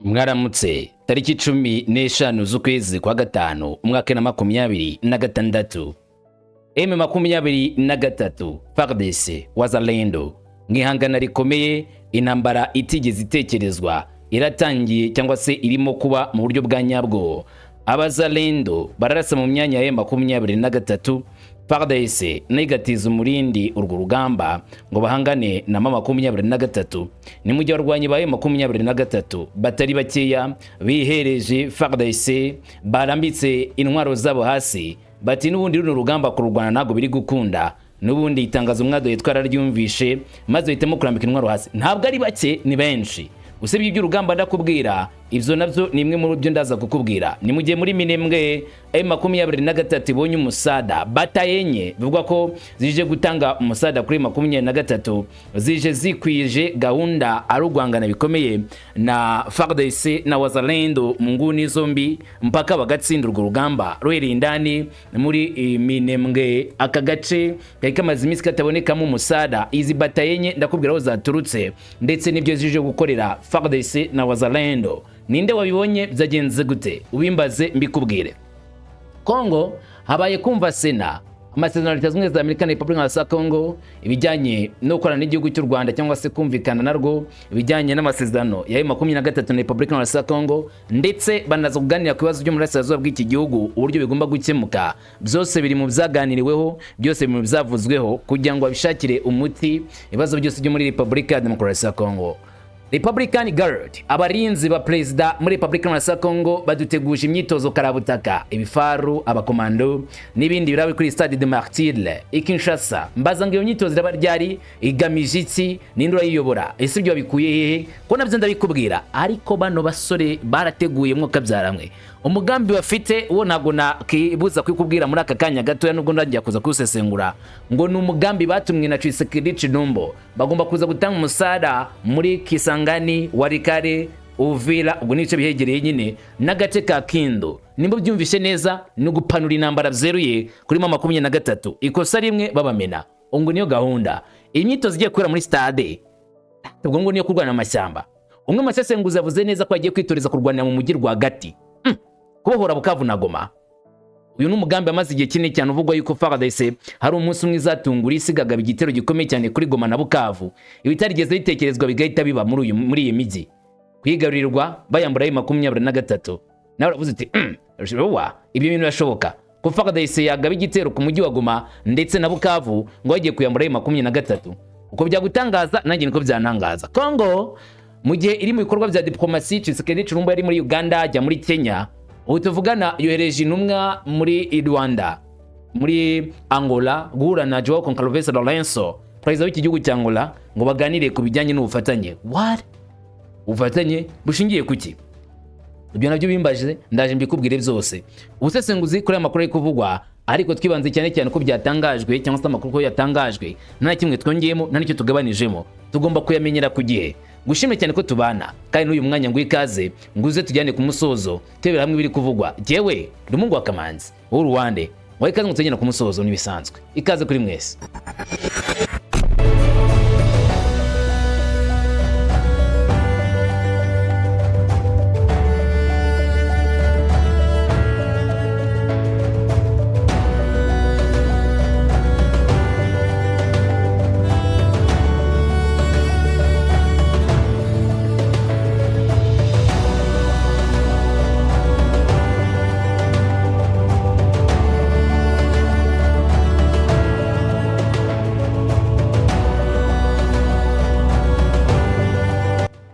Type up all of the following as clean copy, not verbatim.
Mwaramutse tariki 15 z'ukwezi kwa gatanu umwaka wa 2026. M23 FARDC Wazalendo mwihangana rikomeye, intambara itigeze itekerezwa iratangiye cyangwa se irimo kuba mu buryo bwa nyabwo. Abazalendo bararasa mu myanya ya M23, FARDC negatiza umurindi urwo rugamba ngo bahangane na M23. Ni mu gihe abarwanyi ba M23 batari bakeya bihereje FARDC, barambitse intwaro zabo hasi, bati n'ubundi runo rugamba kururwana nago biri gukunda. N'ubundi itangazo umwado yitwara ryumvishe maze hitemo kurambika intwaro hasi. Ntabwo ari bake, ni benshi. Usibye ibyo urugamba ndakubwira, ivyo navyo ni imwe mu byo ndaza kukubwira. Ni mu gihe muri minembwe M23 ibonye umusada batayenye, bivugwa ko zije gutanga umusada kuri M23, zije zikwije gahunda arugwangana bikomeye na FARDC na Wazalendo mu nguni zombi mpaka bagatsinda urwo rugamba ruhereye indani muri minembwe. Aka gace kari kamaze iminsi katabonekamo umusada. Izi batayenye ndakubwira aho zaturutse ndetse n'ibyo zije gukorera FARDC na Wazalendo. Ninde wabibonye, byagenze gute? Ubimbaze mbikubwire. Kongo habaye kumva Sena amasezerano Leta Zunze za Amerika na Republika ya Kongo ibijyanye no gukorana n'igihugu cy'u Rwanda cyangwa se kumvikana narwo ibijyanye n'amasezerano ya M23 na Republika ya Kongo, ndetse banaza kuganira ku bibazo byo muri Burasirazuba bw'iki gihugu uburyo bigomba gukemuka. Byose biri mu byaganiriweho, byose biri mu byavuzweho kugira ngo babishakire umuti ibibazo byose byo muri Republika ya Demokarasi ya Kongo. Republican Guard, abarinzi ba Perezida muri Republika ya Kongo baduteguje imyitozo karabutaka, ibifaru, abakomando n'ibindi birabe kuri Stade de Martyrs Kinshasa. Mbaza ngo iyo myitozo iraba ryari, igamije iki, n'indura yiyobora, ese ibyo babikuye hehe? Ko nabyo ndabikubwira, ariko bano basore barateguye mwo kabyaramwe. Umugambi bafite uwo ntago nakibuza kwikubwira muri aka kanya gato, nubwo ndagiye kuza kusesengura ngo ni umugambi batumwe na Tshisekedi Tshilombo. Bagomba kuza gutanga umusada muri Kisangani, Walikale, Uvira, ubwo nice bihegereye nyine n'agace ka Kindu. Nimba byumvishe neza, ni gupanura intambara byeruye kuri M23, ikosa rimwe babamena. Ngo niyo gahunda imyitozo igiye kubera muri stade, ubwo ngo niyo kurwana amashyamba. Umwe masesenguza yavuze neza ko agiye kwitoreza kurwanira mu mujyi rwagati, kubohora Bukavu na Goma. Uyu n'umugambi amaze igihe kinini cyane uvugwa yuko FARDC hari umunsi umwe izatungura isigaga igitero gikomeye cyane kuri Goma na Bukavu, ibitarigeze bitekerezwa bigahita biba muri iyi mijyi, kwigarurirwa bayambura M23. Nawe uravuze uti ibyo bintu birashoboka ko FARDC yagaba igitero ku mujyi wa Goma ndetse na Bukavu ngo bagiye kuyambura M23? Uko byagutangaza nanjye niko byanangaza. Kongo mu gihe iri mu bikorwa bya diplomasi, Tshisekedi Tshilombo yari muri Uganda, ajya muri Kenya, ubu tuvugana yohereje intumwa muri Rwanda, muri Angola guhura na Joao Concalves Lourenço, perezida w'iki gihugu cya Angola, ngo baganire ku bijyanye n'ubufatanye. What? Ubufatanye bushingiye kuki? Ibyo nabyo bimbaje, ndaje mbikubwire byose. Ubusesenguzi kuri amakuru ari kuvugwa, ariko twibanze cyane cyane ko byatangajwe cyangwa se amakuru ko yatangajwe nta kimwe twongeyemo nta nicyo tugabanijemo. Tugomba kuyamenyera ku gihe. Gushimira cyane ko tubana kandi n'uyu mwanya ngo ikaze nguze tujyane ku musozo tebera hamwe biri kuvugwa. Jewe Rumungu wa Kamanzi wo Rwanda, ngo ikaze ngo tujyane ku musozo nibisanzwe. Ikaze kuri mwese.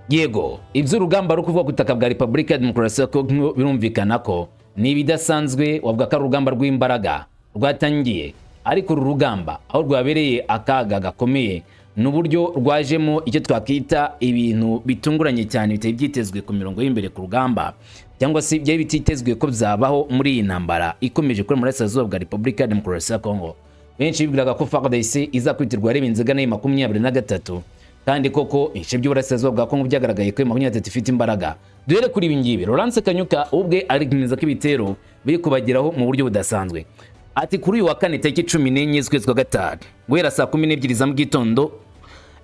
Yego, iby'urugamba rukuvuga gutaka bwa Republika ya Demokarasi ya Kongo birumvikana ko ni bidasanzwe. Wavuga ko urugamba rw'imbaraga rwatangiye, ariko uru rugamba aho rwabereye akaga gakomeye n'uburyo rwajemo icyo twakita ibintu bitunguranye cyane bitari byitezwe ku mirongo y'imbere ku rugamba, cyangwa se byari bititezwe ko byabaho muri iyi ntambara ikomeje kuri muri Burasirazuba bwa Republika ya Demokarasi ya Kongo. Benshi bibwiraga ko FARDC izakwitirwa ari inzega na M23, kandi koko inshe by'Uburasirazuba bwa Kongo byagaragaye ko M23 ifite imbaraga. Duhere kuri ibi ngibi. Laurence Kanyuka ubwe arigimiza ko ibitero biri kubageraho mu buryo budasanzwe. Ati kuri uyu wa kane tariki 14 z'ukwezi kwa gatanu guhera saa 12 za mu gitondo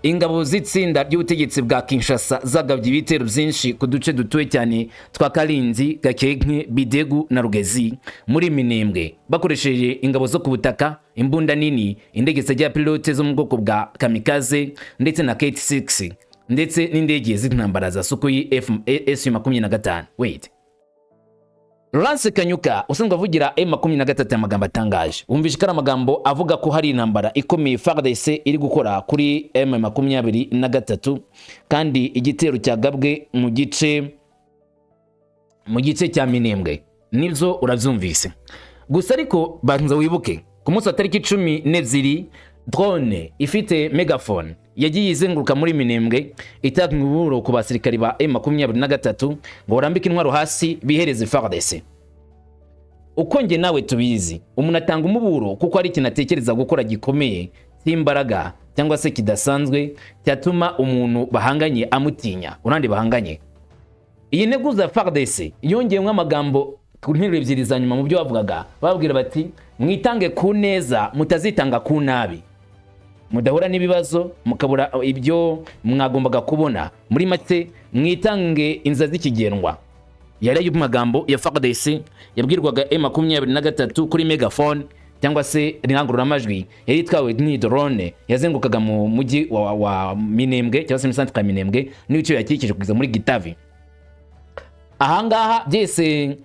ingabo z'itsinda ry'ubutegetsi bwa Kinshasa zagabye ibitero byinshi ku duce dutuwe cyane twa Karinzi, Gakenke, Bidegu na Rugezi muri Minembwe bakoresheje ingabo zo ku butaka, imbunda nini, indege zijya pilote zo mu bwoko bwa kamikaze ndetse na Kt-6 ndetse n'indege z'intambara za Sukhoi Su-25. Wait, Lance Kanyuka usanzwe avugira M23 amagambo atangaje. Umvishe kara amagambo avuga ko hari intambara ikomeye FARDC iri gukora kuri M23 kandi igitero cyagabwe mu gice cya Minembwe. Nivyo uravyumvise. Gusa ariko banza wibuke ku munsi wa tariki 12 drone ifite megaphone yagiye izenguruka muri Minembwe itanga uburo ku basirikari ba M23 ngo barambike intwaro hasi bihereze FARDC. Uko nge nawe tubizi, umuntu atanga umuburo kuko ari ikintu atekereza gukora gikomeye cy'imbaraga cyangwa se kidasanzwe cyatuma umuntu bahanganye amutinya. Urandi bahanganye, iyi ntego za FARDC yongeyemo amagambo ku nteruro ebyiri za nyuma mu byo bavugaga. Bababwira bati mwitange ku neza mutazitanga ku nabi, mudahura n'ibibazo mukabura ibyo mwagombaga kubona, muri make mwitange inza z'ikigendwa. Yari magambo ya FARDC yabwirwaga M23 kuri megaphone cyangwa se rinangururamajwi yari itwawe ni drone yazengukaga mu mujyi wa Minembwe cyangwa se mu centre ya Minembwe n'ibice yakikije kugeza muri Gitavi. Ahangaha byese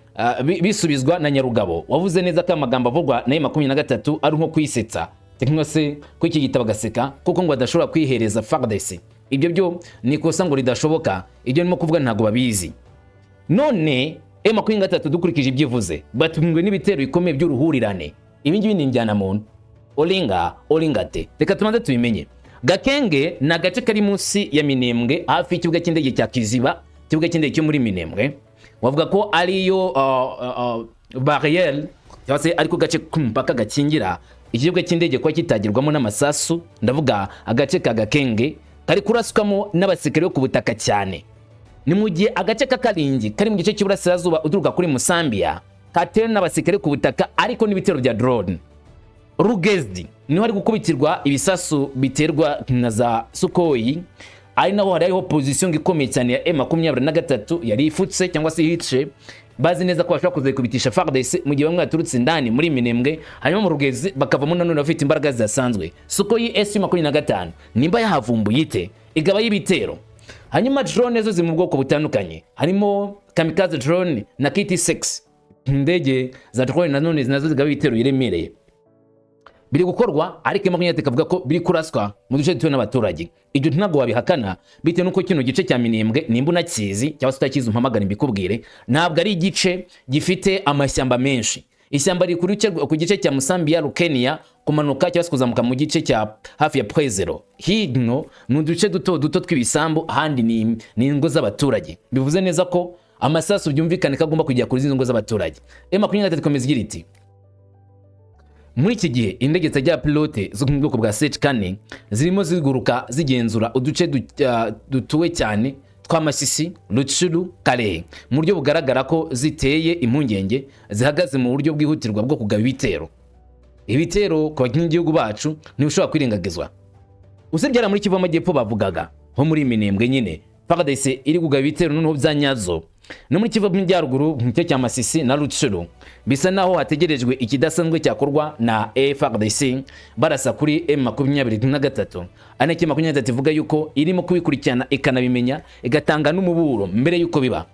bisubizwa na Nyarugabo wavuze neza ko amagambo avugwa na M23 ari nko kwisetsa cyangwa se ko iki gitabo gaseka kuko ngo adashobora kwihereza FARDC. Ibyo byo ni kosa ngo ridashoboka, ibyo nimo kuvuga ntago babizi. None M23 dukurikije ibyivuze batungwe n'ibitero bikomeye by'uruhurirane. Ibi ngibi ni njyana muntu Olingate. Reka tumanze tubimenye. Gakenge na gace kari munsi ya Minembwe hafi y'ikibuga cy'indege cya Kiziba, ikibuga cy'indege cyo muri Minembwe. Wavuga ko ariyo barrière cyangwa se ariko gace kumpaka gakingira ikibuga cy'indege kwa kitagirwamo n'amasasu. Ndavuga agace ka Gakenge kari kurasukamo n'abasikari bo ku butaka cyane. Ni mu gihe agace ka Karingi kari mu gice cy'Iburasirazuba uturuka kuri Musambia katewe n'abasikari ku butaka ariko n'ibitero bya drone. Rugezi niho hari gukubitirwa ibisasu biterwa na za Sukhoi, ari naho hariho position ikomeye cyane ya M23 yari ifutse cyangwa se hice. Bazi neza ko bashobora kuzekubitisha FARDC mu gihe bamwe baturutse indani muri Minembwe, hanyuma mu Rugezi bakavamo nanone bafite imbaraga zidasanzwe. Sukhoi Su-25 nimba yahavumbuye ite igaba y'ibitero. Hanyuma drone zo mu bwoko butandukanye harimo kamikaze drone na Kt-6 indege za drone nanone nazo zigaba ibitero yiremereye. Biri gukorwa ariko M23 kavuga ko biri kuraswa mu duce dutuwe n'abaturage. Ibyo ntago wabihakana bitewe nuko kino gice cya Minembwe nimba unakizi cyangwa se utakizi umpamagara mbikubwire, ntabwo ari igice gifite amashyamba menshi. Ishyamba riri ku gice cya Musambia, Rukenia kumanuka cyangwa se kuzamuka mu gice cya hafi ya Pwezero. Hino ni uduce duto tw'ibisambu, ahandi ni ingo z'abaturage. Bivuze neza ko amasasu byumvikane kagomba kujya kuri izo ngo z'abaturage. M23 komeza igira iti muri iki gihe indege zijya pilote zo mu bwoko bwa H4 zirimo ziguruka zigenzura uduce dutuwe cyane twa Masisi, Rutshuru, Kalehe mu buryo bugaragara ko ziteye impungenge zihagaze mu buryo bwihutirwa bwo kugaba ibitero. Ibitero ku bagihugu bacu ntibishobora kwirengagizwa. Usibyara muri Kivu Amajyepfo bavugaga ho muri Minembwe nyine FARDC iri kugaba ibitero noneho byanyazo. No muri Kivu Amajyaruguru mu cyo cya Masisi na Rutshuru bisa naho hategerejwe ikidasanzwe cyakorwa na FARDC barasa kuri M23. Anake M23 ivuga yuko irimo kubikurikirana ikanabimenya igatanga n'umuburo mbere yuko biba.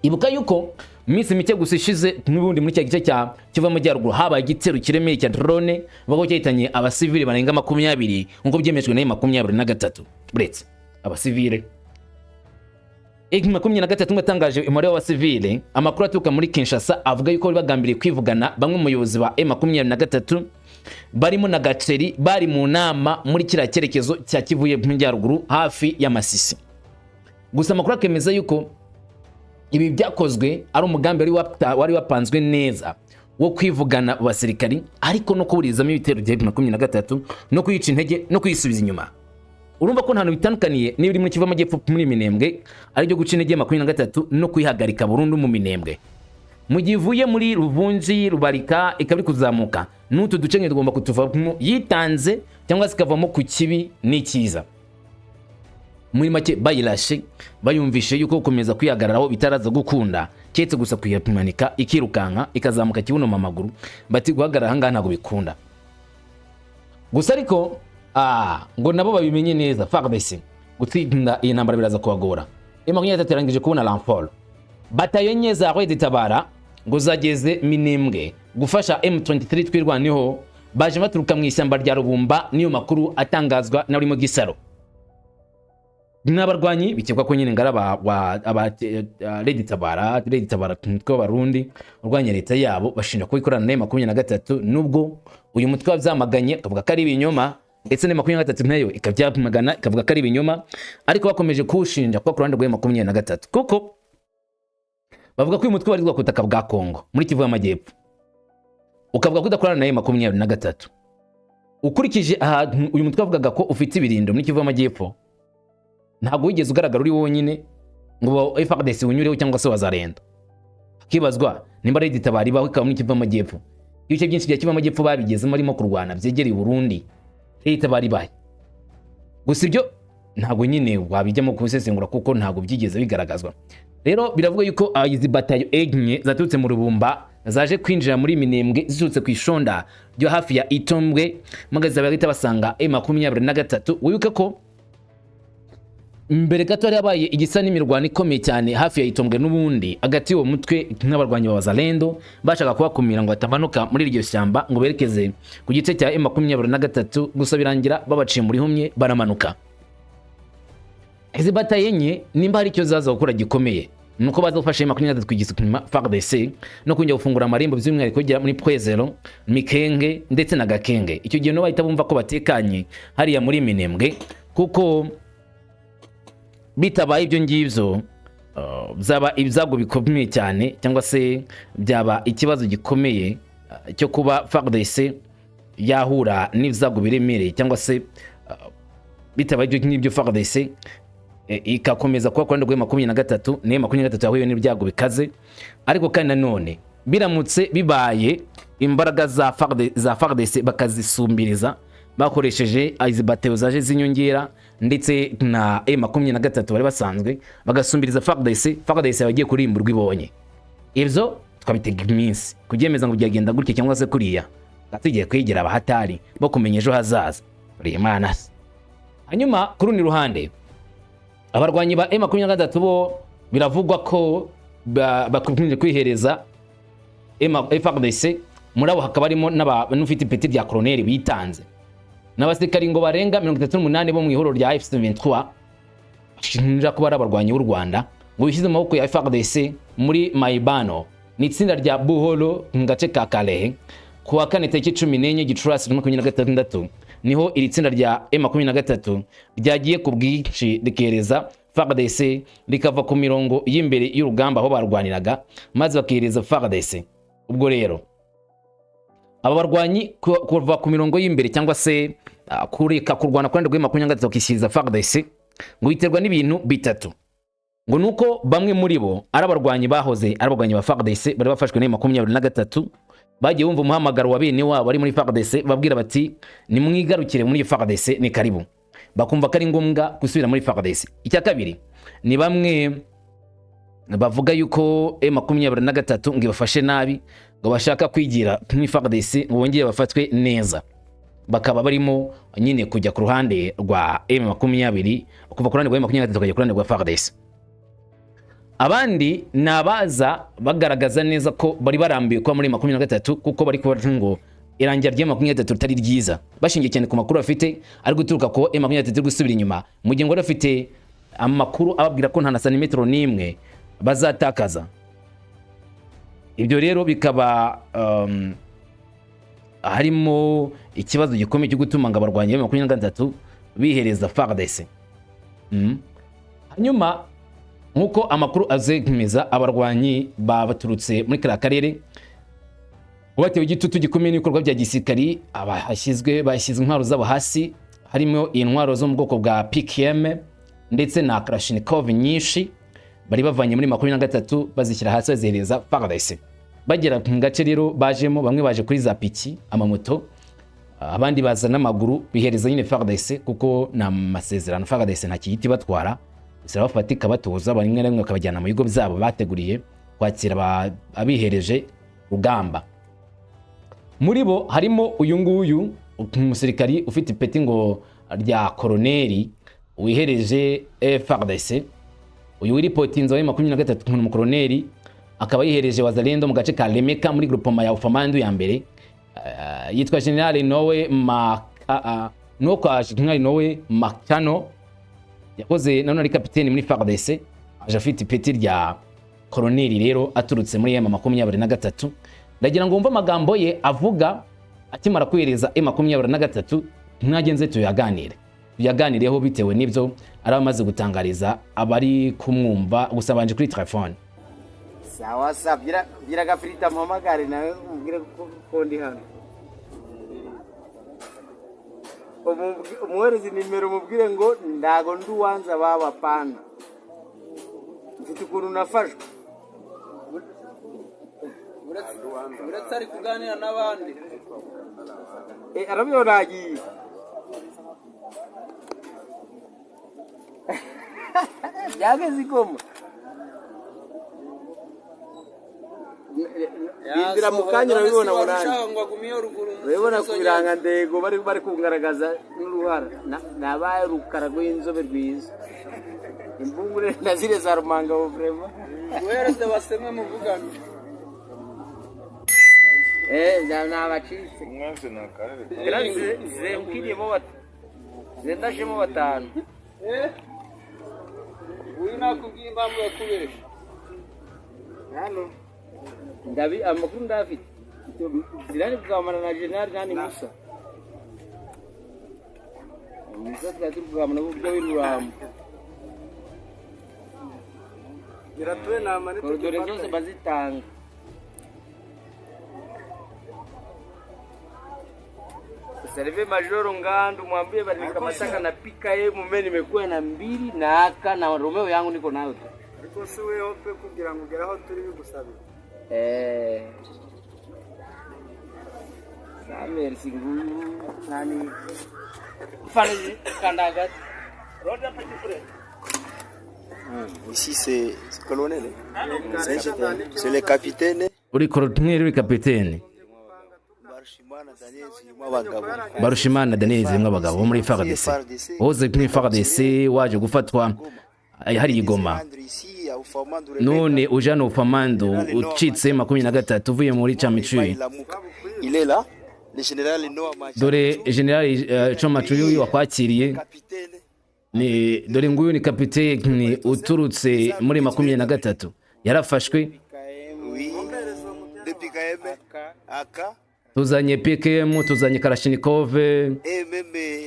Ibuka yuko minsi mike gusa ishize n'ubundi muri cya gice cya Kivu Amajyaruguru habaye igitero kiremeye cya drone bago cyahitanye abasivile barenga 20 nkuko byemejwe na M23. Bretse abasivile M23 ngatangaje umubare w'abasivile. Amakuru aturuka muri Kinshasa avuga yuko bagambiriye kwivugana bamwe mu bayobozi ba M23 barimo na Gaceri bari mu nama muri kira cyerekezo cya Kivu y'Amajyaruguru hafi ya Masisi. Gusa amakuru akemeza yuko ibi byakozwe ari umugambi wari wapanzwe neza wo kwivugana abasirikari ariko no kuburizamo ibitero bya M23 no kwica intege no kwisubiza inyuma. Urumva ko ntantu bitandukaniye n'ibiri muri Kivu Amajyepfo muri Minembwe ari byo guca intege M23 no kwihagarika burundu mu Minembwe. Mu gihe ivuye muri Ruvunji, Rubarika ikabiri kuzamuka n'utu duce tugomba kutuvamo yitanze cyangwa zikavamo ku kibi n'ikiza. muri make bayirashe bayumvishe yuko gukomeza kwihagararaho bitaraza gukunda cyetse gusa kuyimanika ikirukanka ikazamuka kibunoma amaguru bati guhagarara hanga ntago bikunda. Gusa ariko ngo nabo babimenye neza FARDC gutsinda iyi ntambara biraza kubagora. M23 yarangije kubona renfort. Batayo nye za Red Tabara ngo zageze Minembwe gufasha M23 twirwaniho baje baturuka mu ishyamba rya Rubumba niyo makuru atangazwa na urimo Gisaro. N'abarwanyi bikekwa ko nyine ngaraba Red Tabara twa Barundi urwanya leta yabo bashinja ko ikorana na M23 nubwo uyu mutwe wavyamaganye akavuga ko ari ibinyoma ndetse na M23 nayo ikavyamagana ikavuga ko ari ibinyoma ariko bakomeje kushinja ko kuranda rwa M23 kuko bavuga ko uyu mutwe warizwa kutaka bwa Kongo muri Kivu y'Amajyepfo ukavuga ko udakorana na M23 ukurikije uyu mutwe avugaga ko ufite ibirindo muri Kivu y'Amajyepfo ntago wigeze ugaragara uri wonyine ngo FARDC unyureho cyangwa se wazarenda. Kibazwa nimba Red Tabara ibaho ikaba muri Kivu y'Amajyepfo ibice byinshi bya Kivu y'Amajyepfo babigezemo arimo kurwana byegereye Burundi Red Tabara ibaye. Gusa ibyo ntago nyine wabijyamo kubisesengura kuko ntago byigeze bigaragazwa. Rero biravuga yuko izi batayo enye zaturutse mu Rubumba zaje kwinjira muri Minembwe ziturutse ku ishonda ryo hafi ya Itombwe magaza bagita basanga M23 wibuke ko mbere gato ari yabaye igisa n'imirwano ikomeye cyane hafi ya Itombwe n'ubundi agati uwo mutwe n'abarwanyi ba Wazalendo bashaka kubakumira ngo atamanuka muri iryo shyamba ngo berekeze ku gice cya M23 gusa birangira babaciye muri humye baramanuka. Izi batayenye nimba hari icyo zaza gukora gikomeye nuko bazofasha M23 kwigisukuma FARDC no kunjya gufungura amarembo by'umwihariko kugera muri Pwezero, Mikenge ndetse na Gakenge. Icyo gihe no bahita bumva ko batekanye hariya muri Minembwe kuko bitabaye ibyo ngibyo byaba ibyago bikomeye cyane cyangwa se byaba ikibazo gikomeye cyo kuba FARDC yahura n'ibyago biremereye cyangwa se bitabaye ibyo ngibyo FARDC ikakomeza kuba kwanda rwa 23 ne 23 yahuye n'ibyago bikaze. Ariko kandi nanone biramutse bibaye imbaraga za FARDC bakazisumbiriza bakoresheje izi bateo zaje zinyongera ndetse na M23 bari basanzwe bagasumbiriza FARDC yagiye kurimburwa ibonye. Ivyo twabitega iminsi kubyemeza ngo byagenda gutya cyangwa se kuriya gatugiye kwegera abahatari bo kumenya ejo hazaza uri Imana. Hanyuma kuri ni ruhande abarwanyi ba M23 bo biravugwa ko bakunze kwihereza FARDC muri abo hakaba arimo n'ufite ipeti rya colonel bitanze n'abasirikari ngo barenga 38 bo mu ihoro rya F23 bashinja kuba abarwanyi b'u Rwanda ngo bishyize mu maboko ya FARDC muri Maibano n'itsinda rya Buholo mu gace ka Kalehe ku wa 4 tariki 14 Gicurasi 2026 niho iri tsinda rya M23 ryagiye ku bwinshi rikereza FARDC likava ku mirongo y'imbere y'urugamba aho barwaniraga maze bakereza FARDC. Ubwo rero aba barwanyi kuva ku mirongo y'imbere cyangwa se kureka kurwana kwenda rwa M23 kishyiriza FARDC ngo biterwa n'ibintu bitatu. Ngo nuko bamwe muri bo ari abarwanyi bahoze ari abarwanyi ba FARDC bari bafashwe na M23 bagiye bumva umuhamagaro wa bene wabo ari muri FARDC babwira bati ni mwigarukire muri FARDC ni karibu, bakumva ko ari ngombwa gusubira muri FARDC. Icya kabiri ni bamwe bavuga yuko M23 ngo bafashe nabi ngo bashaka kwigira muri FARDC ngo bongeye bafatwe neza, bakaba barimo nyine kujya ku ruhande rwa M23 kuva ku ruhande rwa M23 kujya ku ruhande rwa FARDC. Abandi nabaza bagaragaza neza ko bari barambiye kwa muri 23 kuko bari kuba ngo irangira rya 23 tari ryiza, bashingiye cyane ku makuru afite ari guturuka ko M23 gusubira inyuma mu gihe ngo rafite amakuru ababwira ko nta na santimetero nimwe bazatakaza. Ibyo rero bikaba harimo ikibazo gikomeye cyo gutuma ngo abarwanyi ba 23 bihereza FARDC. Hanyuma nkuko amakuru azegmeza abarwanyi babaturutse muri kara karere batewe igitutu gikomeye n'ibikorwa bya gisirikari abahashyizwe bashyizwe intwaro zabo hasi, harimo intwaro zo mu bwoko bwa PKM ndetse na Kalashnikov nyinshi bari bavanye muri 23 bazishyira hasi bazihereza FARDC. Bagera ku gace rero bajemo bamwe baje kuri za piki amamoto abandi baza n'amaguru bihereza nyine FARDC kuko na masezerano FARDC nta kiyiti batwara bisaba bafatika batoza barimwe rimwe bakabajyana mu bigo byabo bateguriye kwakira abihereje rugamba. Muri bo harimo uyu nguyu umusirikari ufite ipeti ngo rya koloneli wihereje FARDC. Uyu wiripotinze wa 23 mu koloneli akaba yihereje Wazalendo mu gace ka Lemeka muri groupement ya Ufamandu ya mbere. Yitwa General Nowe Makano yakoze none ari kapiteni muri FARDC aje afite ipeti rya koloneli rero aturutse muri M23. Ndagira ngo umva amagambo ye avuga akimara kwihereza M23 mwagenze tuyaganireho bitewe n'ibyo aramaze gutangariza abari kumwumva gusabanje kuri telefone. Sawa gira gafrita mpamagare nawe ubwire ko ndi hano. Umuherezi nimero mubwire ngo ndago nduwanza baba pana. Mfite ukuntu nafashwe. Uretse ari kuganira n'abandi. Arabyo nagiye. Yageze igoma. Bindira mukanya nabibona munani. Urabona kubiranga ndego bari kungaragaza n'uruhara. Nabaye rukarago y'inzobe rwiza. Imbungure nazire za rumanga bo vrema. Wereze basemwe muvugana. Nabacitse. Mwese nakare. Zemukirimo zendashemo batanu. Uyu nakubwiye impamvu yakubesha. Hano. Ndabi amakuru ndafite. Zirani kugamana na General Nani Musa. Musa twati kugamana n'ubwo w'Irurambo. Giratwe namane Koridore zose bazitanga. Serve Majoro Ngandu mwambie badilika mataka na pika ye mume nimekuwa na 2 na aka na Romeo yangu niko nayo. Ariko si we hope kugira ngo ugeraho turi bigusabira. Merci nguru nani fallait kandaga. Roda petit frère. Ici c'est colonel. C'est le capitaine. Uri koloneli uri kapiteni. Barushimana Daniel zimwe abagabo bo muri FARDC. Oze kuri FARDC waje gufatwa hari igoma. None ujana Ufamandu ucitse 23 uvuye muri Chamichui. Il est là. Le général Noah Makano. Dore General Chamichui wakwakiriye. Ni dore nguyu ni kapiteni uturutse muri 23 yarafashwe. Depuis KM AK Tuzanye PKM, tuzanye Kalashnikov, et même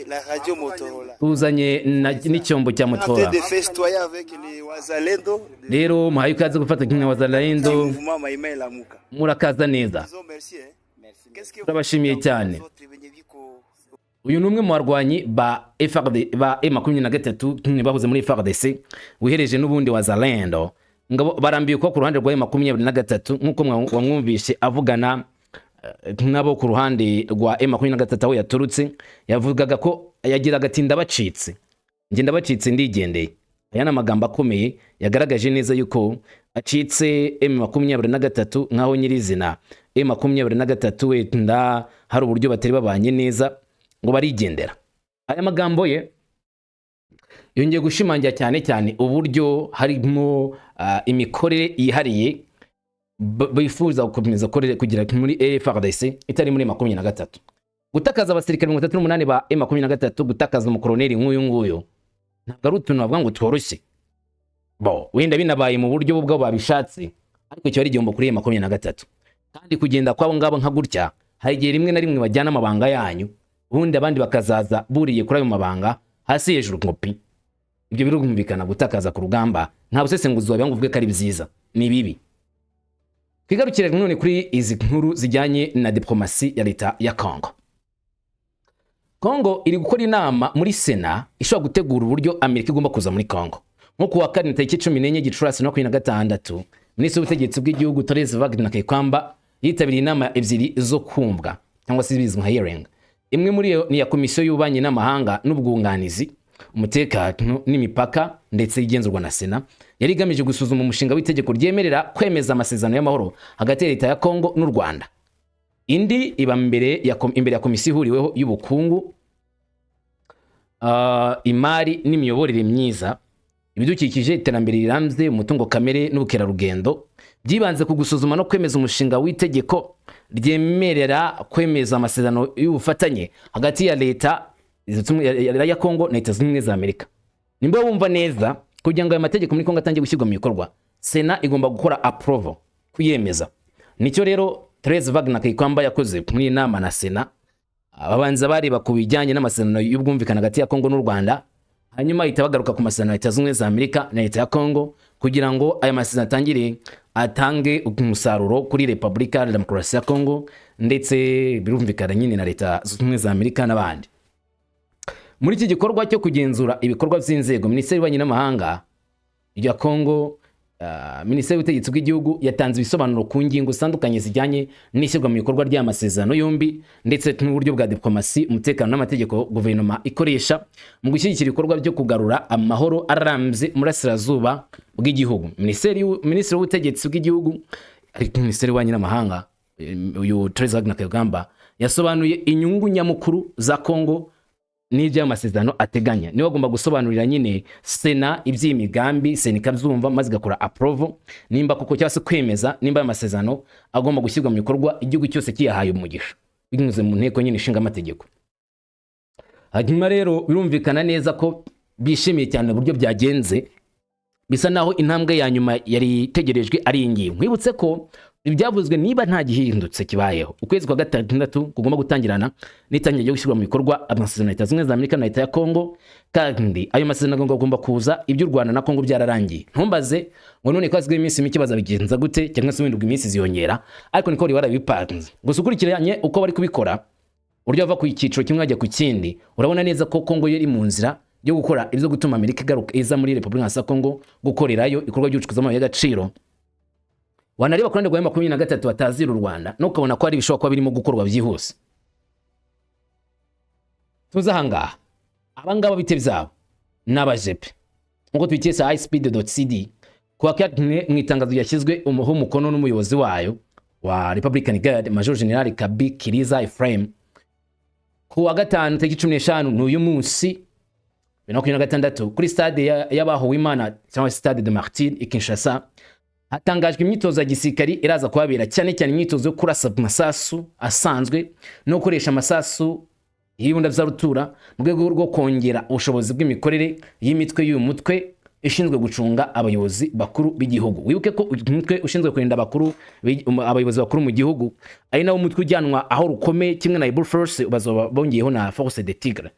la radio Motorola. tuzanye n'icyombo cya Motorola. De festoyer avec les Wazalendo. Rero muhaye kaze gufata kimwe Wazalendo. Mouvement Maïma Lamuka. Murakaza neza. Merci. Qu'est-ce que Turabashimiye cyane. Uyu numwe mu barwanyi ba FARDC ba M23 bahuze muri FARDC wihereje n'ubundi Wazalendo. Ngabo barambiye ko ku ruhande rwa M23 nkuko wamwumvishe avugana nabo ku ruhande rwa M23 aho yaturutse yavugaga ko yagiraga ati ndabacitse ndigendeye. Aya namagambo akomeye yagaragaje neza yuko acitse M23 nkaho nyirizina M23 wenda hari uburyo batari babanye neza ngo barigendera. Aya magambo ye yongeye gushimangira cyane uburyo harimo imikorere yihariye bifuza gukomeza kugira muri FARDC itari muri 23. Gutakaza abasirikare 38 ba M23 gutakaza umukoloneli nk'uyu ntabwo ari utuntu bavuga ngo tworoshye. Wenda binabaye mu buryo bwo babishatse ariko cyo ari igihombo kuri M23. Kandi kugenda kwabo ngabo nka gutya hari igihe rimwe na rimwe bajyana amabanga yanyu ubundi abandi bakazaza buriye kuri ayo mabanga hasi hejuru ngopi. Ibyo birumvikana gutakaza ku rugamba nta busesenguzi wabiye ngo uvuge ko ari byiza ni bibi. Twigarukire none kuri izi nkuru zijyanye na diplomasi ya leta ya Congo. Congo iri gukora inama muri Sena ishobora gutegura uburyo Amerika igomba kuza muri Congo. Nko kuwa 14 Gicurasi 2026 Minisitiri w'ubutegetsi bw'igihugu Therese Wagner Kayikwamba yitabiriye inama ebyiri zo kumvwa cyangwa se bizwi nka hearing. imwe muri yo ni ya komisiyo y'ububanyi n'amahanga n'ubwunganizi, umutekano n'imipaka ndetse igenzurwa na Sena, yari igamije gusuzuma umushinga w'itegeko ryemerera kwemeza amasezerano y'amahoro hagati ya leta ya Kongo n'u Rwanda. Indi iba imbere ya komisiyo ihuriweho y'ubukungu, imari n'imiyoborere myiza, ibidukikije, iterambere rirambye, umutungo kamere n'ubukerarugendo, byibanze ku gusuzuma no kwemeza umushinga w'itegeko ryemerera kwemeza amasezerano y'ubufatanye hagati ya leta ya Kongo na Leta Zunze Ubumwe za Amerika. Nimba wumva neza, kugira ngo aya mategeko muri Kongo atangiye gushyirwa mu bikorwa, Sena igomba gukora approval, kuyemeza. Nicyo rero Therese Wagner Kayikwamba yakoze muri inama na Sena. Ababanza bareba ku bijyanye n'amasezerano y'ubwumvikane hagati ya Kongo n'u Rwanda, hanyuma ihita bagaruka ku masezerano ya Leta Zunze Ubumwe za Amerika na Leta ya Kongo, kugira ngo aya masezerano atange umusaruro kuri Repubulika ya Demokarasi ya Kongo, ndetse birumvikana nyine na Leta Zunze Ubumwe za Amerika n'abandi. Muri iki gikorwa cyo kugenzura ibikorwa by'inzego, Minisiteri y'Ububanyi n'Amahanga ya Kongo, Minisiteri y'Ubutegetsi bw'igihugu yatanze ibisobanuro ku ngingo zitandukanye zijyanye n'ishyirwa mu bikorwa ry'amasezerano yombi, ndetse n'uburyo bwa diplomasi, umutekano n'amategeko guverinoma ikoresha mu gushyigikira ibikorwa byo kugarura amahoro arambye mu burasirazuba bw'igihugu. Minisitiri w'Ubutegetsi bw'igihugu, ariko Minisiteri y'Ububanyi n'Amahanga, uyu Therese Wagner Kayikwamba, yasobanuye inyungu nyamukuru za Kongo n'ibyo amasezerano ateganya. Niwe agomba gusobanurira nyine Sena iby'imigambi, Sena ikabyumva maze igakora approval, nimba koko cyangwa se kwemeza nimba amasezerano agomba gushyirwa mu bikorwa igihugu cyose kiyahaye umugisha binyuze mu nteko nyine ishinga amategeko. Hanyuma rero birumvikana neza ko bishimiye cyane uburyo byagenze, bisa naho intambwe ya nyuma yari itegerejwe ari ingingo. Mwibutse ko ibyavuzwe niba nta gihindutse kibayeho, ukwezi kwa gatandatu kugomba gutangirana n'itangira ryo gushyirwa mu bikorwa amasezerano ya Leta Zunze Ubumwe za Amerika na Leta ya Kongo, kandi ayo masezerano agomba kuza iby'u Rwanda na Kongo byararangiye. Ntumbaze ngo none ko hasigaye iminsi mike bazabigenza gute, cyangwa se wenda iminsi ziyongera, ariko niko bari barabipanze. Gusa ukurikiranye uko bari kubikora, uburyo bava ku cyiciro kimwe ajya ku kindi, urabona neza ko Kongo yari mu nzira yo gukora ibyo gutuma Amerika igaruka iza muri Repubulika ya Kongo gukorerayo ikorwa by'ubucukuzi bw'amabuye y'agaciro. Wanareba ku ruhande rwa M23 batazira u Rwanda, no ukabona ko ari bishoboka ko birimo gukorwa byihuse. Tuzahanga abangaba bite byabo n'abajepe ngo twikesa highspeed.cd kwa kyatne mu itangazo yashyizwe umukono n'umuyobozi wayo wa Republican Guard Major General Kabi Kiriza Ephraim ku wa gatanu tariki 15 n'uyu munsi 2026 kuri stade y'abahowe Imana cyangwa Stade de Martyrs i Kinshasa. Hatangajwe imyitozo ya gisirikari iraza kubabera cyane cyane imyitozo yo kurasa amasasu asanzwe no gukoresha amasasu y'ibunda bya rutura mu rwego rwo kongera ubushobozi bw'imikorere y'imitwe y'uyu mutwe ishinzwe gucunga abayobozi bakuru b'igihugu. Wibuke ko umutwe ushinzwe kurinda abayobozi bakuru mu gihugu ari nawo umutwe ujyanwa aho rukomeye kimwe na Ivory Force, bazoba bongeyeho na Force de Tigre.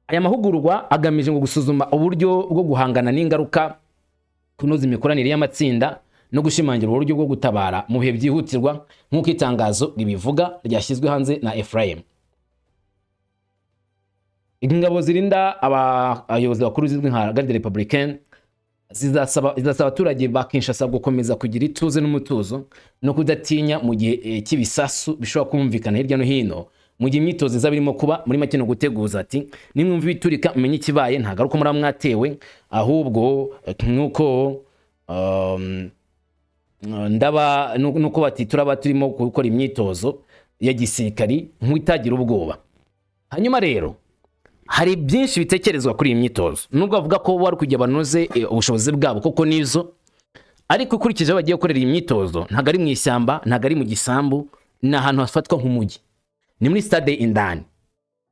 Aya mahugurwa agamije ngo gusuzuma uburyo bwo guhangana n'ingaruka, kunoza imikoranire y'amatsinda no gushimangira uburyo bwo gutabara mu bihe byihutirwa nk'uko itangazo ribivuga ryashyizwe hanze na Ephraim. Ingabo zirinda abayobozi bakuru zizwi nka Garde Républicaine zizasaba abaturage ba Kinshasa gukomeza kugira ituze n'umutuzo no kudatinya mu gihe cy'ibisasu bishobora kumvikana hirya no hino mu gihe imyitozo izabirimo kuba. Muri make no guteguza ati nimwumva biturika umenye ikibaye, ntago aruko muri mwatewe, ahubwo nuko ndaba nuko bati turaba turimo gukora imyitozo ya gisirikari nk'itagira ubwoba. Hanyuma rero hari byinshi bitekerezwa kuri iyi myitozo, nubwo bavuga ko bari kujya banoze ubushobozi bwabo koko nizo, ariko ukurikije bagiye gukorera iyi myitozo ntago ari mu ishyamba, ntago ari mu gisambu, ni ahantu hafatwa nk'umujyi. Ni muri stade indani,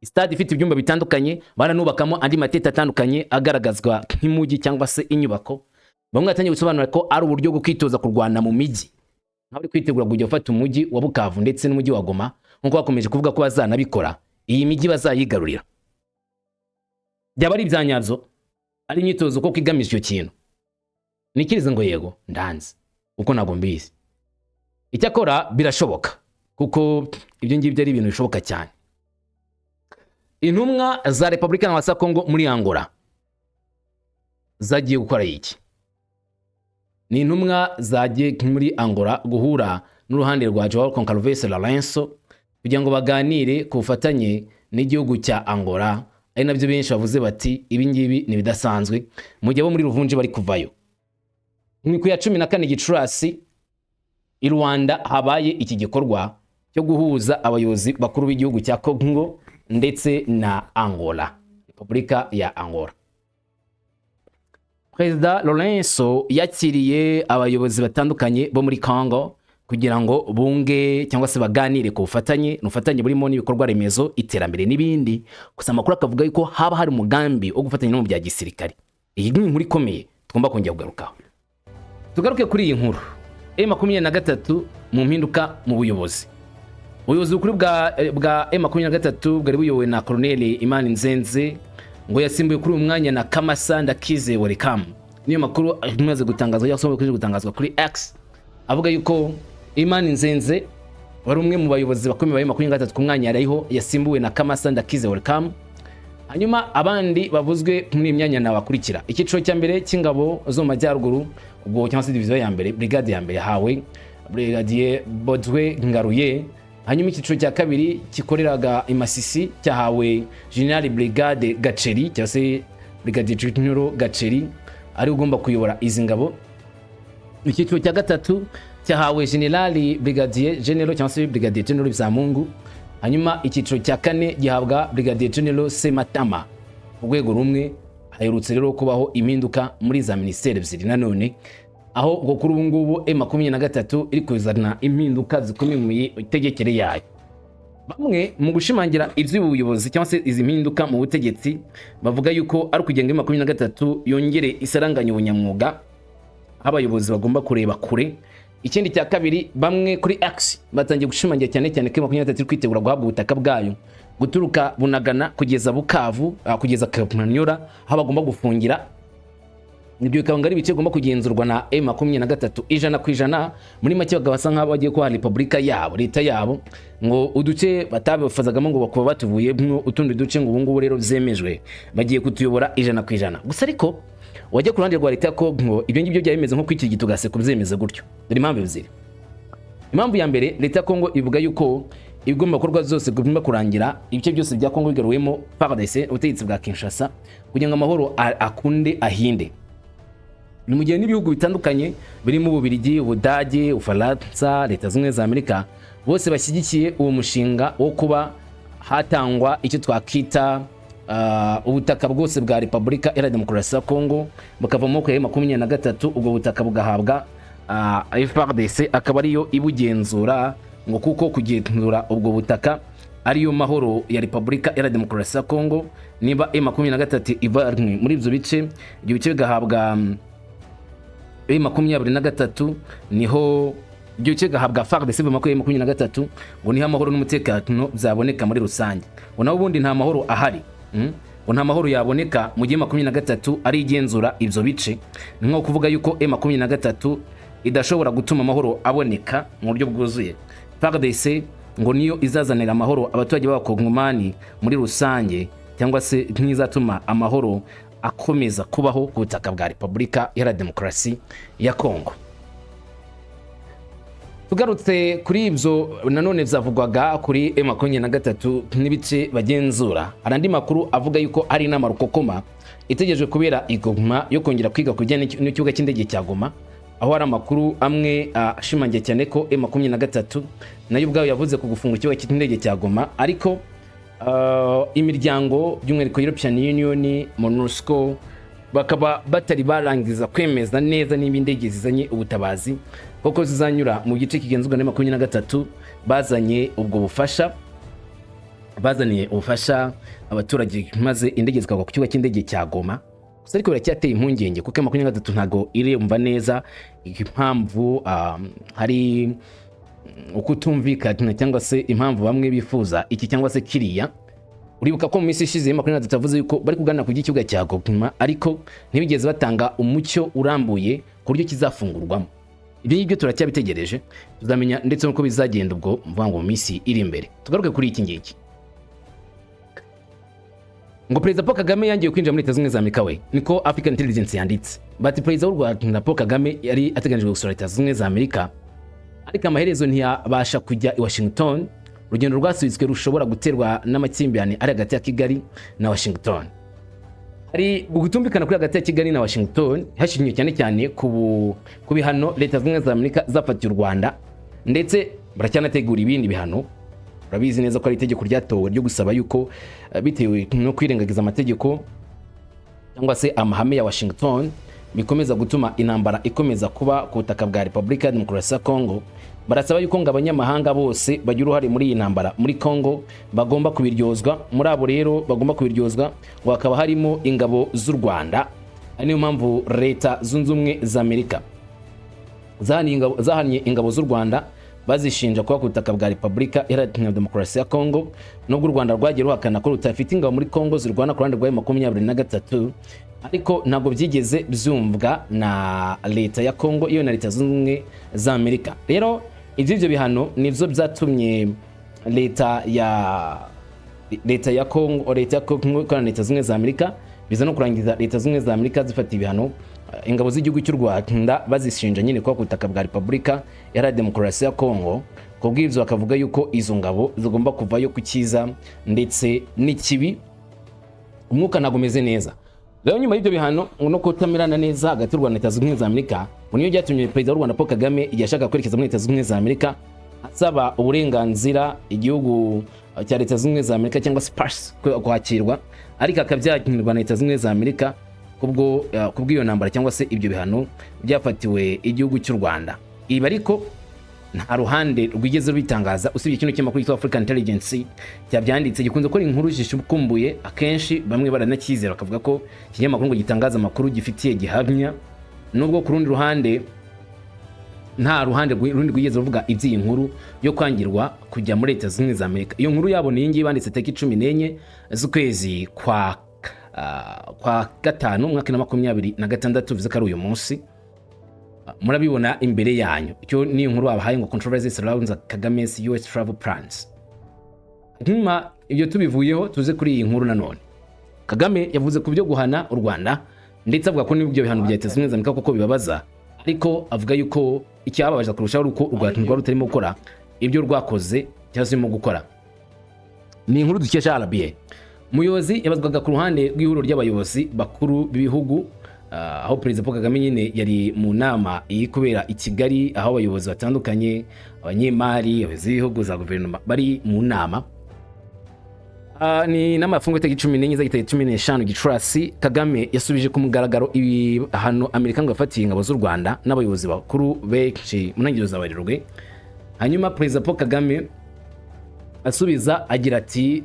stade ifite ibyumba bitandukanye, baranubakamo andi matete atandukanye agaragazwa nk'imujyi cyangwa se inyubako. Bamwe batangiye gusobanura ko ari uburyo bwo kwitoza kurwana mu mijyi, nka bari kwitegura kujya gufata umujyi wa Bukavu ndetse n'umujyi wa Goma, nkuko bakomeje kuvuga ko bazanabikora iyi mijyi bazayigarurira. Byaba ari ibyanyazo, ari imyitozo ko kwigamije icyo kintu. Nikirize ngo yego ndanze uko nago mbizi. Icyakora birashoboka kuko ibyo ngibyo ari ibintu bishoboka cyane. Intumwa za Republika ya Kongo muri Angola zagiye gukora iki? Ni intumwa zagiye muri Angola guhura n'uruhande rwa Joao Concalves Lourenço kugira ngo baganire ku bufatanye n'igihugu cya Angola, ari nabyo benshi bavuze bati ibi ngibi ni bidasanzwe mu gihe bo muri Ruvunji bari kuvayo. Ni ku ya 14 Gicurasi i Rwanda habaye iki gikorwa cyo guhuza abayobozi bakuru b'igihugu cya Congo ndetse na Angola, Repubulika ya Angola. Perezida Lorenzo yakiriye abayobozi batandukanye bo muri Congo kugira ngo bunge cyangwa se baganire ku bufatanye burimo n'ibikorwa remezo, iterambere n'ibindi. Gusa amakuru akavuga yuko haba hari umugambi wo gufatanya no mu bya gisirikare. Iyi ni inkuru ikomeye tugomba kongera kugarukaho. Tugaruke kuri iyi nkuru. M23 mu mpinduka mu buyobozi. Ubuyobozi bukuru bwa M23 bwari buyobowe na Colonel Imani Nzenze ngo yasimbuye kuri umwanya na Kamasa Ndakize Welcome. Niyo makuru amaze gutangazwa yasohoye gutangazwa kuri X avuga yuko Imani Nzenze wari umwe mu bayobozi bakomeye ba M23 ku mwanya yariho yasimbuwe na Kamasa Ndakize Welcome. Hanyuma abandi bavuzwe muri imyanya nabakurikira. Ikiciro cya mbere cy'ingabo zo mu majyaruguru ubwo cyangwa se division ya mbere, brigade ya mbere hawe Brigadier Bodwe Ngaruye. Hanyuma ikiciro cya kabiri kikoreraga imasisi cyahawe General Brigade Gaceri cyangwa se Brigadier General Gaceri ari ugomba kuyobora izi ngabo. Ikiciro cya gatatu cyahawe General Brigadier General cyangwa se Brigadier General Bizamungu. Hanyuma ikiciro cya kane gihabwa Brigadier General Sematama. Urwego rumwe haherutse rero kubaho impinduka muri za ministeri ebyiri nanone, aho ubwo kuri ubu ngubu M23 iri kuzana impinduka zikomeye mu itegekere yayo. Bamwe mu gushimangira iby'ubuyobozi cyangwa se izi mpinduka mu butegetsi bavuga yuko ari kugenga M23 yongere isaranganya ubunyamwuga, abayobozi bagomba kureba kure. Ikindi cya kabiri, bamwe kuri X batangiye gushimangira cyane cyane ko M23 kwitegura guhabwa ubutaka bwayo guturuka Bunagana kugeza Bukavu kugeza Kamanyola, aho bagomba gufungira. Nibyo bikaba ngari bice gomba kugenzurwa na M23 100% muri make bagabasa nk'abo bagiye kwa Repubulika yabo, leta yabo, ngo uduce batabafazagamo ngo bakuba batuvuye utundi duce ngo ubungubu rero zemejwe bagiye kutuyobora 100%. Gusa ariko wajya ku ruhande rwa leta ko ngo ibyo ngibyo byabimeze nko kwikira gitugase kubyemeza gutyo. Dore impamvu ebyiri. Impamvu ya mbere, leta ya Kongo ivuga yuko ibigomba korwa zose gomba kurangira ibice byose bya Kongo bigaruwemo FARDC ubutegetsi bwa Kinshasa kugira ngo amahoro akunde ahinde. Ni mu gihe n'ibihugu bitandukanye birimo Ububirigi, Ubudage, Ufaransa, Leta Zunze za Amerika bose bashyigikiye uwo mushinga wo kuba hatangwa icyo twakita ubutaka bwose bwa Repubulika ya Demokarasi ya Kongo bukava mu moko ya M23. Ubwo butaka bugahabwa FARDC akaba ariyo ibugenzura, ngo kuko kugenzura ubwo butaka ariyo mahoro ya Repubulika ya Demokarasi ya Kongo. Niba M23 ivarwe muri ibyo bice, ibyo bice bigahabwa M23, niho ibyo bice gahabwa FARDC M23, ngo niho amahoro n'umutekano zaboneka muri rusange. Naho ubundi nta mahoro ahari, nta mahoro yaboneka mu gihe M23 ari igenzura ibyo bice. Ni nko kuvuga yuko M23 idashobora gutuma amahoro aboneka mu buryo bwuzuye. FARDC ngo niyo izazanira amahoro abaturage b'abakongomani muri rusange, cyangwa se nk'izatuma amahoro akomeza kubaho ku butaka bwa Repubulika ya Demokarasi ya Kongo. Tugarutse kuri ibyo nanone byavugwaga kuri M23 n'ibice bagenzura, arandi makuru avuga yuko ari inama rukokoma itegereje kubera igoma yo kongera kwiga kujyana n'ikibuga cy'indege cya Goma, aho hari amakuru amwe ashimangiye cyane ko M23 nayo ubwayo yavuze ku gufunga ikibuga cy'indege cya Goma, ariko imiryango by'umwihariko European Union, MONUSCO bakaba batari barangiza kwemeza neza niba indege zizanye ubutabazi koko zizanyura mu gice kigenzurwa na M23. Bazaniye ubufasha abaturage maze indege zikagwa ku kibuga cy'indege cya Goma. Gusa ariko biracyateye impungenge kuko M23 ntago iremva neza impamvu hari ukutumvikana cyangwa se impamvu bamwe bifuza iki cyangwa se kiriya. Uribuka ko mu minsi ishize M23 yavuze yuko bari kuganira ku gice cya Goma, ariko ntibigeze batanga umucyo urambuye ku buryo kizafungurwamo. Ibyo ngibyo turacyabitegereje, tuzamenya ndetse nuko bizagenda ubwo mvango mu minsi iri imbere. Tugaruke kuri iki ngiki. Ngo Perezida Paul Kagame yangiye kwinjira muri Leta Zunze za Amerika we, niko African Intelligence yanditse. Bati Perezida w'u Rwanda Paul Kagame yari ateganijwe gusura Leta Zunze za Amerika, ariko amaherezo ntiyabasha kujya i Washington urugendo rwasubitswe rushobora guterwa n'amakimbirane ari hagati ya Kigali na Washington. Hari gutumvikana kuri hagati ya Kigali na Washington hashingiye cyane cyane ku bihano leta zunze za Amerika zafatiye u Rwanda, ndetse baracyanategura ibindi bihano. Urabizi neza ko ari itegeko ryatowe ryo gusaba yuko bitewe no kwirengagiza amategeko cyangwa se amahame ya Washington bikomeza gutuma intambara ikomeza kuba ku butaka bwa Repubulika ya Demokarasi ya Congo. Barasaba yuko ngo abanyamahanga bose bagira uruhare muri iyi ntambara muri Congo bagomba kubiryozwa. Muri abo rero bagomba kubiryozwa ngo hakaba harimo ingabo z'u Rwanda. Niyo mpamvu leta zunze ubumwe za Amerika zahanye ingabo z'u Rwanda bazishinja kuba ku butaka bwa Repubulika Iharanira Demokarasi ya Congo, nubwo u Rwanda rwagiye ruhakana ko rutafite ingabo muri Congo zirwana ku ruhande rwa 23, ariko ntabwo byigeze byumvwa na leta ya Congo iyo na leta zunze ubumwe za Amerika. Rero ibyo bihano nivyo byatumye leta ya Congo na leta zunze ubumwe za Amerika biza no kurangiza leta zunze ubumwe za Amerika zifata ibihano ingabo z'igihugu cy'u Rwanda bazishinja nyine kwa butaka bwa Repubulika Iharanira Demokarasi ya Congo. Kubw'ivyo bakavuga yuko izo ngabo zigomba kuvayo ku cyiza ndetse n'ikibi. Umwuka nagomeze neza. Rero nyuma y'ibyo bihano no kutamirana neza hagati y'u Rwanda na leta zunze ubumwe za Amerika, niyo byatumye perezida w'u Rwanda Paul Kagame yashaka kwerekeza muri leta zunze ubumwe za Amerika asaba uburenganzira igihugu cya leta zunze ubumwe za Amerika cyangwa se pass kwakirwa, ariko akabyakirwa na leta zunze ubumwe za Amerika kubw'iyo ntambara cyangwa se ibyo bihano byafatiwe igihugu cy'u Rwanda. Ibi ariko nta ruhande rwigeze rubitangaza usibye kino cy'amakuru cyitwa African Intelligence cyabyanditse, gikunze ko inkuru zishukumbuye akenshi bamwe baranakizera bakavuga ko ikinyamakuru ngo gitangaza amakuru gifitiye gihamya, nubwo ku rundi ruhande nta ruhande rundi rwigeze ruvuga iby'iyi nkuru yo kwangirwa kujya muri leta zunze ubumwe za Amerika. Iyo nkuru yabo ni iyi banditse tariki 14 z'ukwezi kwa gatanu mwaka 2026 bivuze ko ari uyu munsi. Murabibona imbere yanyu. Icyo ni inkuru babahaye ngo controversy surrounds Kagame's US travel plans. Nyuma ibyo tubivuyeho tuze kuri iyi nkuru nanone. Kagame yavuze ku byo guhana u Rwanda ndetse avuga ko n'ibyo bihano bya leta zunze ubumwe za Amerika koko bibabaza, ariko avuga yuko icyababaje kurushaho uko u Rwanda rutarimo gukora ibyo rwakoze cyangwa se mu gukora. Ni inkuru dukesha RBA. Umuyobozi yabazwaga ku ruhande rw'ihuriro ry'abayobozi bakuru b'ibihugu, aho Perezida Paul Kagame nyine yari mu nama kubera i Kigali, aho abayobozi batandukanye, abanyemari, abayobozi b'ibihugu za guverinoma bari mu nama. Ni nama yafunguwe tariki 14 z'igitabo 15 Gicurasi. Kagame yasubije ku mugaragaro ibihano Amerika ngo yafatiye ingabo z'u Rwanda n'abayobozi bakuru benshi mu ntangiriro za Werurwe. Hanyuma Perezida Paul Kagame asubiza agira ati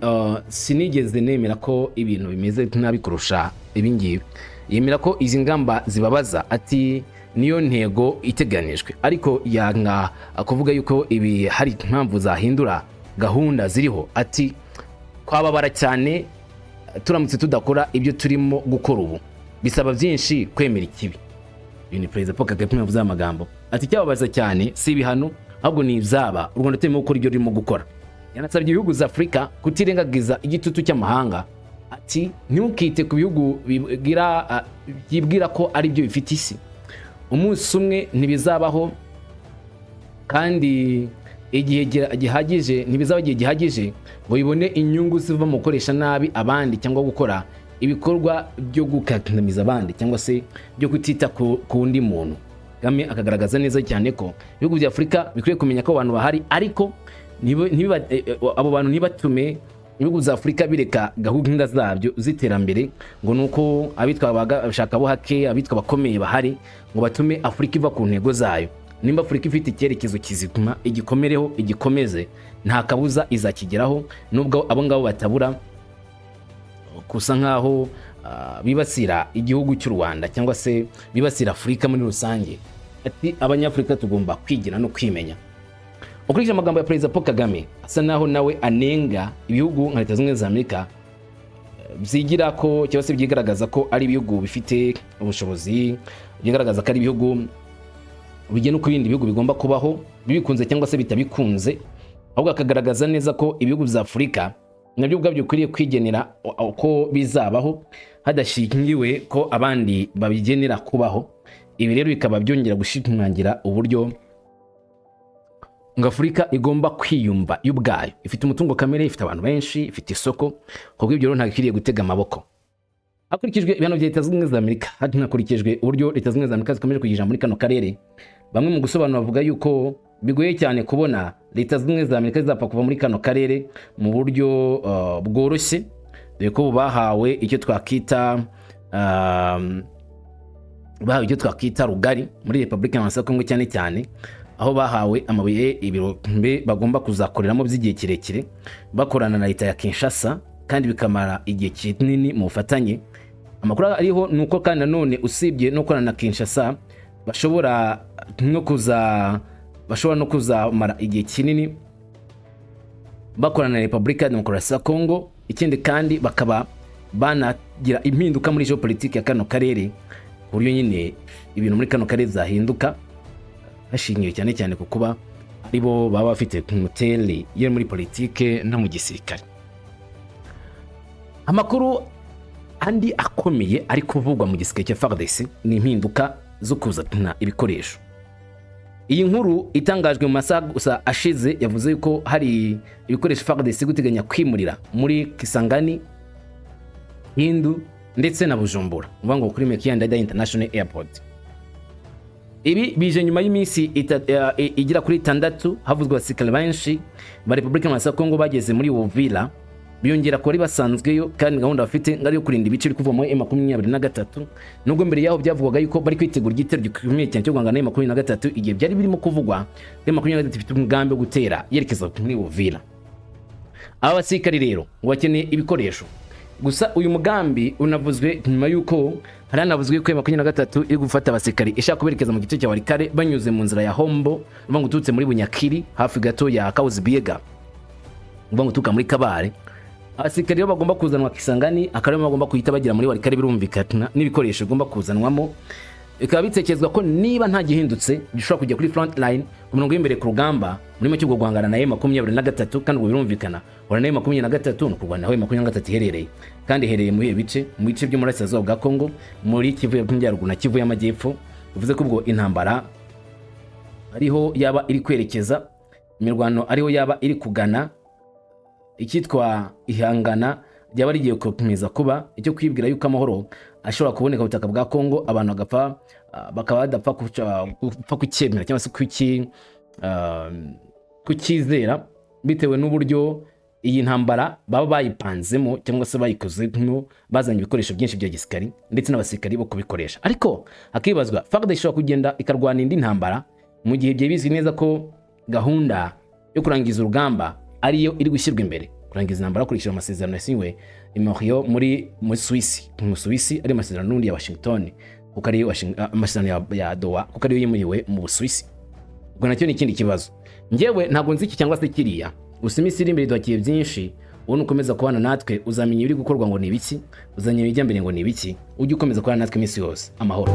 sinigeze nemera ko ibintu bimeze nabi kurusha ibingibi. Yemera ko izi ngamba zibabaza, ati niyo ntego iteganijwe, ariko yanga kuvuga yuko ibi hari impamvu zahindura gahunda ziriho. Ati kwababara cyane turamutse tudakora ibyo turimo gukora ubu, bisaba byinshi kwemera ikibi. Uyu ni Perezida Paul Kagame yavuze amagambo. Ati cyababaza cyane si ibihano ahubwo ni izaba u Rwanda turimo gukora ibyo rurimo gukora. Yanasabye ibihugu za Afrika kutirengagiza igitutu cy'amahanga. Ati ntukite ku bihugu byibwira ko ari byo bifite isi. Umunsi umwe ntibizabaho kandi igihe gihagije ntibizaba igihe gihagije ngo bibone inyungu ziva mu gukoresha nabi abandi cyangwa gukora ibikorwa byo gukandamiza abandi cyangwa se byo kutita ku wundi muntu. Kagame akagaragaza neza cyane ko ibihugu bya Afrika bikwiye kumenya ko abantu bahari, ariko abo bantu ntibatume ibihugu za Afrika bireka gahunda zabyo ziterambere ngo nuko abitwa bashaka bo hake abitwa bakomeye bahari ngo batume Afrika iva ku ntego zayo. Nimba Afrika ifite icyerekezo kizituma igikomereho igikomeze, nta kabuza izakigeraho, nubwo abo ngabo batabura kusa nkaho bibasira igihugu cy'u Rwanda cyangwa se bibasira Afrika muri rusange. Ati abanyafrika tugomba kwigira no kwimenya. Ukurikije amagambo ya Perezida Paul Kagame asa naho nawe anenga ibihugu nka leta zunze za Amerika byigira ko cyangwa se byigaragaza ko ari ibihugu bifite ubushobozi, byigaragaza ko ari ibihugu bigena uko ibindi bihugu bigomba kubaho, bibikunze cyangwa se bitabikunze, ahubwo akagaragaza neza ko ibihugu za Afrika nabyo ubwabyo ukwiriye kwigenera uko bizabaho hadashingiwe ko abandi babigenera kubaho. Ibi rero bikaba byongera gushimangira uburyo ngo Afurika igomba kwiyumva y'ubwayo, ifite umutungo kamere, ifite abantu benshi, ifite isoko, kuko ibyo rero ntabwo ikwiriye gutega amaboko. Hakurikijwe ibihano bya Leta Zunze Ubumwe za Amerika, hakurikijwe uburyo Leta Zunze Ubumwe za Amerika zikomeje kugira muri kano karere, bamwe mu gusobanura bavuga yuko bigoye cyane kubona Leta Zunze Ubumwe za Amerika zizapfa kuva muri kano karere mu buryo bworoshye, dore ko bahawe icyo twakita rugari muri Republika ya Congo cyane cyane, aho bahawe amabuye ibirombe bagomba kuzakoreramo by'igihe kirekire bakorana na Leta ya Kinshasa, kandi bikamara igihe kinini mu bufatanye. Amakuru ariho nuko kandi nanone usibye no korana na Kinshasa bashobora no kuzamara igihe kinini bakorana na Republika ya Demokarasi ya Congo. Ikindi kandi bakaba banagira impinduka muri geopolitike ya kano karere, buryo nyine ibintu muri kano karere zahinduka, hashingiwe cyane cyane ku kuba aribo baba bafite moteri yo muri politike no mu gisirikare. Amakuru andi akomeye ari kuvugwa mu gisirikare cya FARDC ni impinduka zo kuzana ibikoresho. Iyi nkuru itangajwe mu masaha gusa ashize yavuze yuko hari ibikoresho FARDC guteganya kwimurira muri Kisangani, Hindu ndetse na Bujumbura, uvuga ngo kuri Mekianda International Airport. Ibi bije nyuma y'iminsi igira kuri 6 havuzwe abasirikare benshi ba Republika ya Congo bageze muri Uvira, biyongera ko ari basanzweyo, kandi gahunda bafite ngari yo kurinda ibice biri kuva mu M23, nubwo mbere yaho byavugwaga yuko bari kwitegura igitero gikomeye cyane cyo guhangana na M23, igihe byari birimo kuvugwa M23 ifite umugambi wo gutera yerekeza muri Uvira. Aba basirikare rero bakeneye ibikoresho. Gusa uyu mugambi unavuzwe nyuma yuko haranavuzwe ko M23 iri gufata abasirikare ishaka kuberekeza mu gice cya Walikare banyuze mu nzira ya Hombo, uvuga ututse muri Bunyakiri hafi gato ya Kabuzibiega, uvuga utuka muri Kabare. Abasirikare rero bagomba kuzanwa Kisangani, akarema bagomba kuhita bagira muri Walikare, birumvikana n'ibikoresho bagomba kuzanwamo. Bikaba bitekerezwa ko niba nta gihindutse gishobora kujya kuri front line ku mirongo y'imbere ku rugamba muri make cyo guhangana na M23, kandi ubwo birumvikana ora na M23 no kurwana na M23 iherereye, kandi iherereye mu bice byo muri Burasirazuba bwa Congo, muri Kivu y'Amajyaruguru na Kivu y'Amajyepfo. Bivuze ko ubwo intambara ariho yaba iri kwerekeza, imirwano ariho yaba iri kugana, ikitwa ihangana ryaba rigiye gukomeza kuba icyo kwibwira yuko amahoro ashobora kuboneka ubutaka bwa Congo, abantu bagapfa bakaba badapfa kucyemera cyangwa se kukizera, bitewe n'uburyo iyi ntambara baba bayipanzemo cyangwa se bayikozemo, bazanye ibikoresho byinshi bya gisirikari ndetse n'abasirikari bo kubikoresha. Ariko akibazwa FARDC ishobora kugenda ikarwana indi ntambara mu gihe bye bizwi neza ko gahunda yo kurangiza urugamba ariyo iri gushyirwa imbere, kurangiza intambara kurikira amasezerano yasinywe Montreal muri Suisse, ari amasezerano n'undi ya Washington, kuko ari amasezerano ya Doha, kuko ari yimuriwe mu Busuwisi. Ubwo nacyo ni ikindi kibazo. Njyewe ntabwo nzi iki cyangwa se kiriya, gusa iminsi iri imbere duhakiye byinshi. Ubu nukomeza kubana natwe uzamenya ibiri gukorwa ngo ni ibiki, uzanye ibijya mbere ngo ni ibiki, ujye ukomeza kubana natwe iminsi yose. Amahoro.